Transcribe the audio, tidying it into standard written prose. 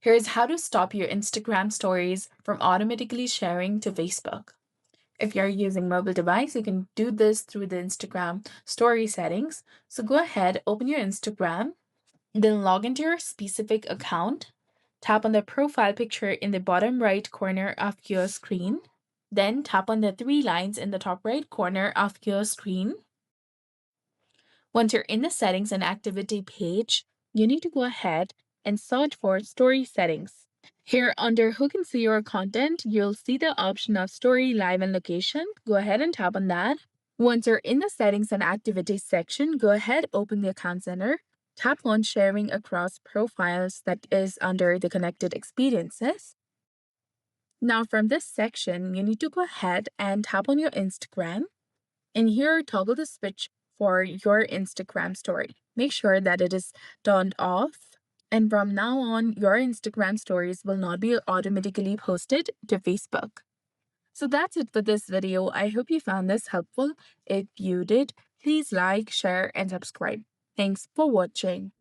Here's how to stop your Instagram stories from automatically sharing to Facebook. If you're using mobile device, you can do this through the Instagram story settings. So go ahead, open your Instagram, then log into your specific account. Tap on the profile picture in the bottom right corner of your screen. Then tap on the three lines in the top right corner of your screen. Once you're in the settings and activity page, you need to go ahead and search for story settings. Here under who can see your content, you'll see the option of story, live, and location. Go ahead and tap on that. Once you're in the settings and activities section, go ahead, open the account center, tap on sharing across profiles that is under the connected experiences. Now from this section, you need to go ahead and tap on your Instagram. And here, toggle the switch for your Instagram story. Make sure that it is turned off. And from now on, your Instagram stories will not be automatically posted to Facebook. So that's it for this video. I hope you found this helpful. If you did, please like, share, and subscribe. Thanks for watching.